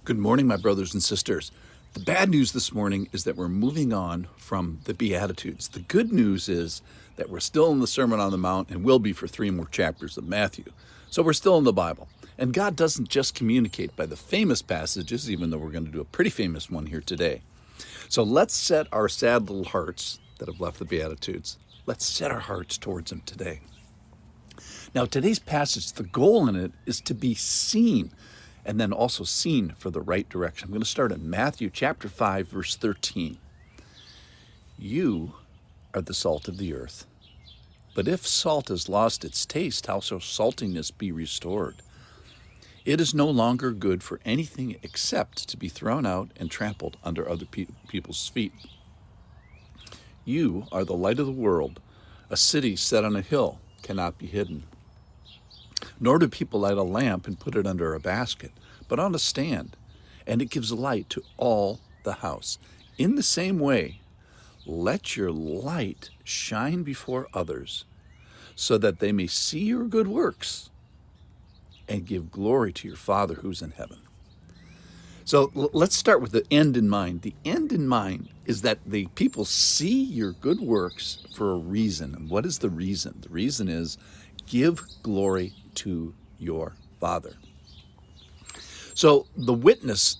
Good morning, my brothers and sisters. The bad news this morning is that we're moving on from the Beatitudes. The good news is that we're still in the Sermon on the Mount and will be for 3 more chapters of Matthew. So we're still in the Bible. And God doesn't just communicate by the famous passages, even though we're going to do a pretty famous one here today. So let's set our sad little hearts that have left the Beatitudes. Let's set our hearts towards Him today. Now, today's passage, the goal in it is to be seen, and then also seen for the right direction. I'm going to start in Matthew chapter 5, verse 13. You are the salt of the earth. But if salt has lost its taste, how shall saltiness be restored? It is no longer good for anything except to be thrown out and trampled under other people's feet. You are the light of the world. A city set on a hill cannot be hidden. Nor do people light a lamp and put it under a basket, but on a stand, and it gives light to all the house. In the same way, let your light shine before others, so that they may see your good works and give glory to your Father who's in heaven. So let's start with the end in mind. The end in mind is that the people see your good works for a reason. And what is the reason? The reason is give glory to your Father. So the witness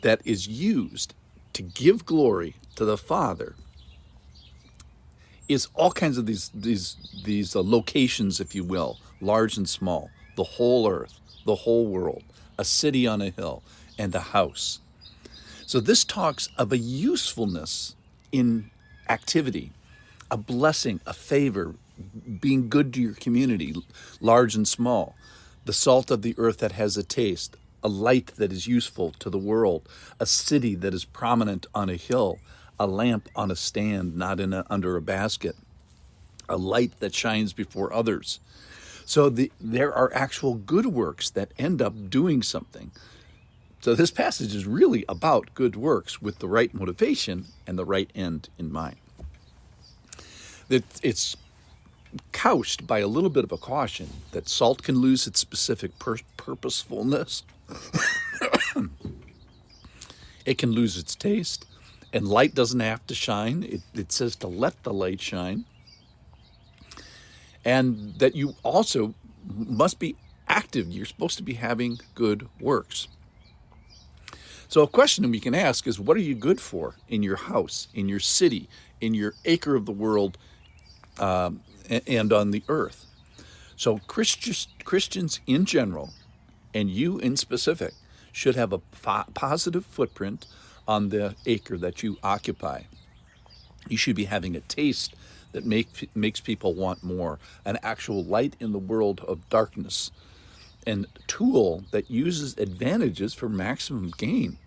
that is used to give glory to the Father is all kinds of these locations, if you will, large and small, the whole earth, the whole world, a city on a hill, and a house. So this talks of a usefulness in activity, a blessing, a favor, being good to your community, large and small, the salt of the earth that has a taste, a light that is useful to the world, a city that is prominent on a hill, a lamp on a stand, not under a basket, a light that shines before others. So there are actual good works that end up doing something. So this passage is really about good works with the right motivation and the right end in mind. It's couched by a little bit of a caution that salt can lose its specific purposefulness. It can lose its taste, and light doesn't have to shine. It says to let the light shine. And that you also must be active. You're supposed to be having good works. So a question we can ask is, what are you good for in your house, in your city, in your acre of the world, and on the earth? So Christians in general, and you in specific, should have a positive footprint on the acre that you occupy. You should be having a taste that makes people want more, an actual light in the world of darkness, and tool that uses advantages for maximum gain.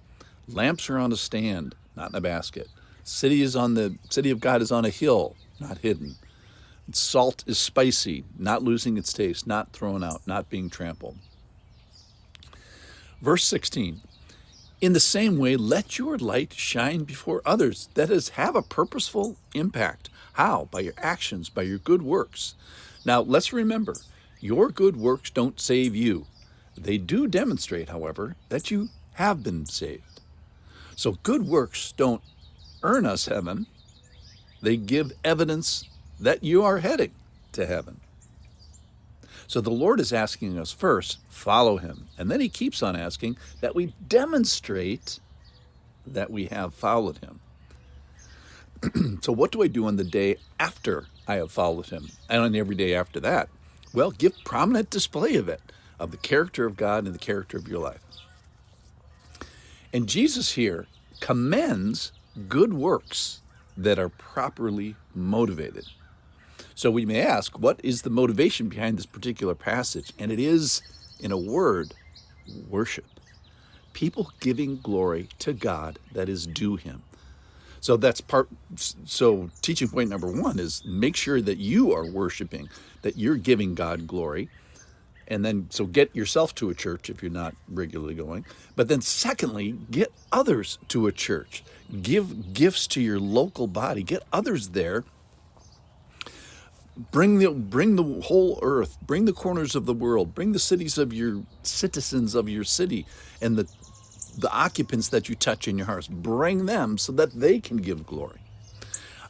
Lamps are on a stand, not in a basket. City of God is on a hill, not hidden. Salt is spicy, not losing its taste, not thrown out, not being trampled. Verse 16, in the same way, let your light shine before others. That is, have a purposeful impact. How? By your actions, by your good works. Now, let's remember, your good works don't save you. They do demonstrate, however, that you have been saved. So good works don't earn us heaven. They give evidence that you are heading to heaven. So the Lord is asking us first, follow Him. And then He keeps on asking that we demonstrate that we have followed Him. So what do I do on the day after I have followed Him? And on every day after that? Well, give prominent display of it, of the character of God and the character of your life. And Jesus here commends good works that are properly motivated. So we may ask, what is the motivation behind this particular passage? And it is, in a word, worship. People giving glory to God that is due Him. So teaching point number 1 is make sure that you are worshiping, that you're giving God glory. And then, so get yourself to a church if you're not regularly going. But then secondly, get others to a church. Give gifts to your local body. Get others there. Bring the whole earth, bring the corners of the world, bring the citizens of your city, and the occupants that you touch in your house. Bring them so that they can give glory.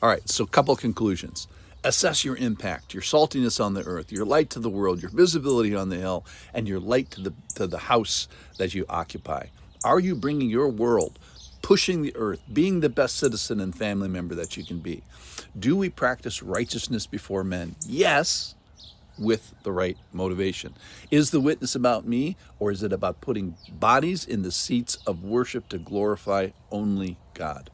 All right, so a couple conclusions. Assess your impact, your saltiness on the earth, your light to the world, your visibility on the hill, and your light to the house that you occupy. Are you bringing your world, pushing the earth, being the best citizen and family member that you can be? Do we practice righteousness before men? Yes, with the right motivation. Is the witness about me, or is it about putting bodies in the seats of worship to glorify only God?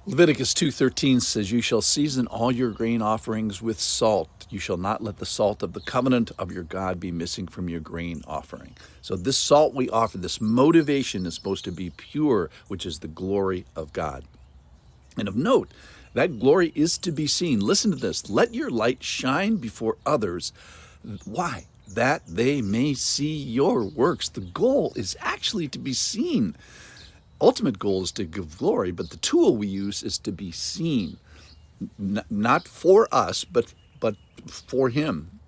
Leviticus 2:13 says, "You shall season all your grain offerings with salt. You shall not let the salt of the covenant of your God be missing from your grain offering." So this salt we offer, this motivation is supposed to be pure, which is the glory of God. And of note, that glory is to be seen. Listen to this. Let your light shine before others. Why? That they may see your works. The goal is actually to be seen. Ultimate goal is to give glory, but the tool we use is to be seen, not for us, but for him.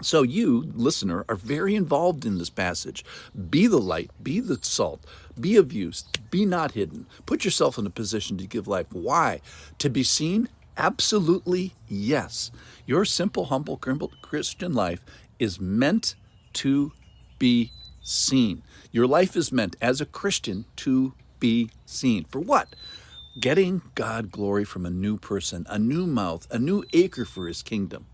So you, listener, are very involved in this passage. Be the light, be the salt, be of use, be not hidden. Put yourself in a position to give life. Why? To be seen? Absolutely yes. Your simple, humble Christian life is meant to be seen. Your life is meant as a Christian to be seen. For what? Getting God glory from a new person, a new mouth, a new acre for his kingdom.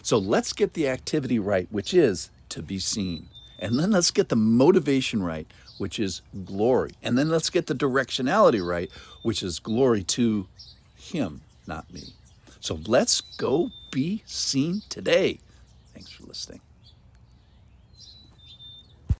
So let's get the activity right, which is to be seen. And then let's get the motivation right, which is glory. And then let's get the directionality right, which is glory to him, not me. So let's go be seen today. Thanks for listening.